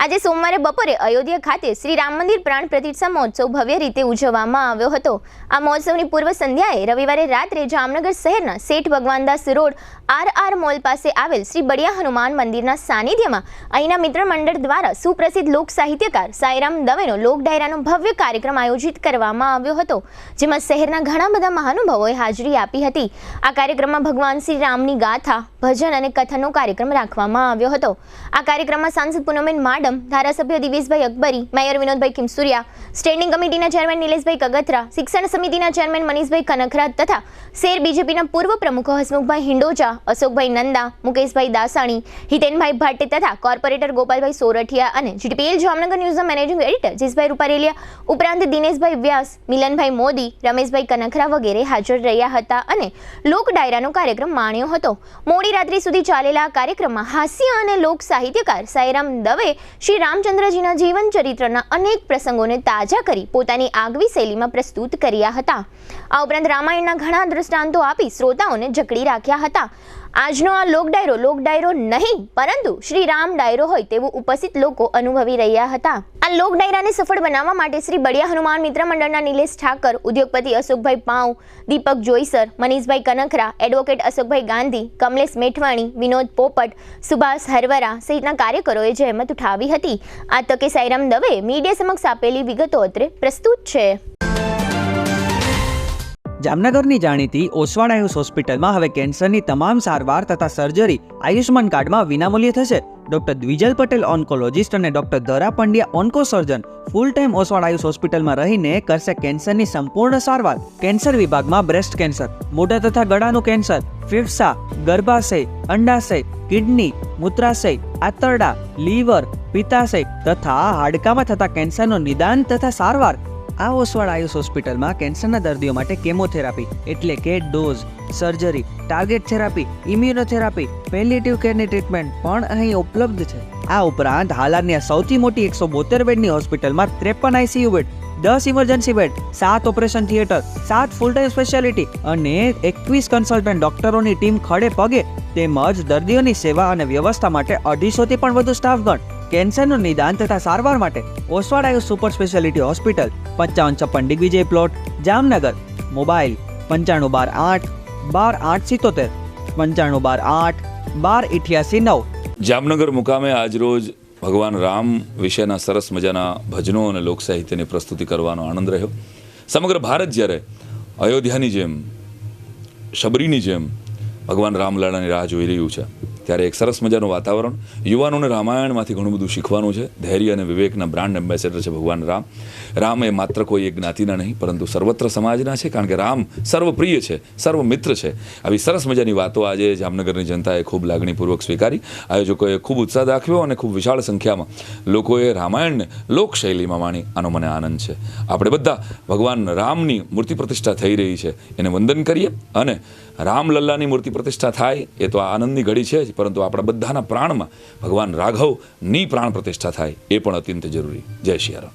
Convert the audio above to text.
આજે સોમવારે બપોરે અયોધ્યા ખાતે શ્રી રામ મંદિર પ્રાણ પ્રતિષ્ઠા મહોત્સવ ભવ્ય રીતે ઉજવવામાં આવ્યો હતો। આ મહોત્સવની પૂર્વ સંધ્યાએ રવિવારે રાત્રે જામનગર શહેરના શેઠ ભગવાનદાસ રોડ RR મોલ પાસે આવેલ શ્રી બળિયા હનુમાન મંદિરના સાનિધ્યમાં અહીંના મિત્ર મંડળ દ્વારા સુપ્રસિદ્ધ લોક સાહિત્યકાર સાઈરામ દવેનો લોક ડાયરાનો ભવ્ય કાર્યક્રમ આયોજિત કરવામાં આવ્યો હતો, જેમાં શહેરના ઘણા બધા મહાનુભાવોએ હાજરી આપી હતી। આ કાર્યક્રમમાં ભગવાન શ્રી રામની ગાથા, ભજન અને કથનનો કાર્યક્રમ રાખવામાં આવ્યો હતો। આ કાર્યક્રમમાં સાંસદ પૂનમબેન માડમ, ધારાસભ્ય દિવેશભાઈ અકબરી, મેયર વિનોદભાઈ કિમસુરિયા, સ્ટેન્ડિંગ કમિટીના ચેરમેન નિલેશભાઈ કગથરા, શિક્ષણ સમિતિના ચેરમેન મનીષભાઈ કનખરા તથા શેર બીજેપીના પૂર્વ પ્રમુખો હસમુખભાઈ હિંડોજા, અશોકભાઈ નંદા, મુકેશભાઈ દાસાણી, હિતેનભાઈ ભટ્ટ તથા કોર્પોરેટર ગોપાલભાઈ સોરઠિયા અને GTPL જામનગર ન્યૂઝના મેનેજિંગ એડિટર જયેશભાઈ રૂપારેલિયા ઉપરાંત દિનેશભાઈ વ્યાસ, મિલનભાઈ મોદી, રમેશભાઈ કનખરા વગેરે હાજર રહ્યા હતા અને લોક ડાયરાનો કાર્યક્રમ માણ્યો હતો। મોડી રાત્રિ સુધી ચાલેલા આ કાર્યક્રમમાં હાસ્ય અને લોક સાહિત્યકાર સાઈરામ દવે શ્રી રામચંદ્રજીના જીવન ચરિત્રના અનેક પ્રસંગોને તાજા કરી પોતાની આગવી શૈલીમાં પ્રસ્તુત કર્યા હતા। આ ઉપરાંત રામાયણના ઘણા દૃષ્ટાંતો આપી શ્રોતાઓને જકડી રાખ્યા હતા। આજનો આ લોક ડાયરો નહીં પરંતુ શ્રી રામ ડાયરો હોય તેવું ઉપસ્થિત લોકો અનુભવી રહ્યા હતા। આ લોક ડાયરાને સફળ બનાવવા માટે શ્રી બળિયા હનુમાન મિત્ર મંડળના નિલેશ ઠાકર, ઉદ્યોગપતિ અશોકભાઈ પાઉ, દીપક જોઈસર, મનીષભાઈ કનખરા, એડવોકેટ અશોકભાઈ ગાંધી, કમલેશ મેઠવાણી, વિનોદ પોપટ, સુભાષ હરવરા સહિતના કાર્યકરોએ જહેમત ઉઠાવી હતી। આ તકે સાઈરામ દવે મીડિયા સમક્ષ આપેલી વિગતો અત્રે પ્રસ્તુત છે। જામનગરની જાણીતી ઓસવાડ આયુષ હોસ્પિટલમાં હવે કેન્સરની તમામ સારવાર તથા સર્જરી આયુષ્માન કાર્ડમાં વિનામૂલ્યે થશે। ડોક્ટર દ્વિજલ પટેલ ઓન્કોલોજીસ્ટ અને ડોક્ટર ધરા પંડ્યા ઓન્કો સર્જન ફૂલ ટાઈમ ઓસવાડ આયુષ હોસ્પિટલમાં રહીને કરશે કેન્સરની સંપૂર્ણ સારવાર। કેન્સર વિભાગમાં બ્રેસ્ટ કેન્સર, મોઢા તથા ગળાનું કેન્સર, ફેફસા, ગર્ભાશય, અંડાશય, કિડની, મૂત્રાશય, આંતરડા, લીવર, પિત્તાશય તથા હાડકામાં થતા કેન્સરનું નિદાન તથા સારવાર। આ ઓસવાડ આયુષ હોસ્પિટલમાં કેન્સરના દર્દીઓ માટે કેમોથેરાપી એટલે કે dose, surgery, target therapy, immunotherapy, palliative કેરની ટ્રીટમેન્ટ પણ અહીં ઉપલબ્ધ છે। આ ઉપરાંત હાલારની સૌથી મોટી 172 બેડની હોસ્પિટલમાં 53 ICU bed, 10 emergency bed, 7 operation theatre, 7 full time speciality અને 21 કન્સલ્ટન્ટ ડોક્ટરોની ટીમ ખડે પગે તેમજ દર્દીઓની સેવા અને વ્યવસ્થા માટે 250 થી પણ વધુ સ્ટાફગણ। કેન્સરનું નિદાન તથા સારવાર માટે Oswal Ayush super speciality hospital, 5556 Digvijay plot, Jamnagar. Mobile 9512 8 12 8 77, 9512 12 88 9। Jamnagar મુકામે આજરોજ ભગવાન રામ વિશેના સરસ મજાના ભજનો અને લોક સાહિત્યની પ્રસ્તુતિ કરવાનો આનંદ રહ્યો। સમગ્ર ભારત જ્યારે અયોધ્યાની જેમ, શબરીની જેમ ભગવાન રામલલાની રાહ જોઈ રહ્યું છે ત્યારે એક સરસ મજાનું વાતાવરણ, યુવાનોને રામાયણમાંથી ઘણું બધું શીખવાનું છે। ધૈર્ય અને વિવેકના બ્રાન્ડ એમ્બેસેડર છે ભગવાન રામ। રામ એ માત્ર કોઈ એક જ્ઞાતિના નહીં પરંતુ સર્વત્ર સમાજના છે, કારણ કે રામ સર્વપ્રિય છે, સર્વ મિત્ર છે। આવી સરસ મજાની વાતો આજે જામનગરની જનતાએ ખૂબ લાગણીપૂર્વક સ્વીકારી। આયોજકોએ ખૂબ ઉત્સાહ દાખવ્યો અને ખૂબ વિશાળ સંખ્યામાં લોકોએ રામાયણને લોકશૈલીમાં માણી। આનો મને આનંદ છે। આપણે બધા ભગવાન રામની મૂર્તિ પ્રતિષ્ઠા થઈ રહી છે એને વંદન કરીએ અને રામલલ્લાની મૂર્તિ પ્રતિષ્ઠા થાય એ તો આ આનંદની ઘડી છે જ, પરંતુ આપણા બધાના પ્રાણમાં ભગવાન રાઘવની પ્રાણ પ્રતિષ્ઠા થાય એ પણ અત્યંત જરૂરી। જય શ્રી રામ।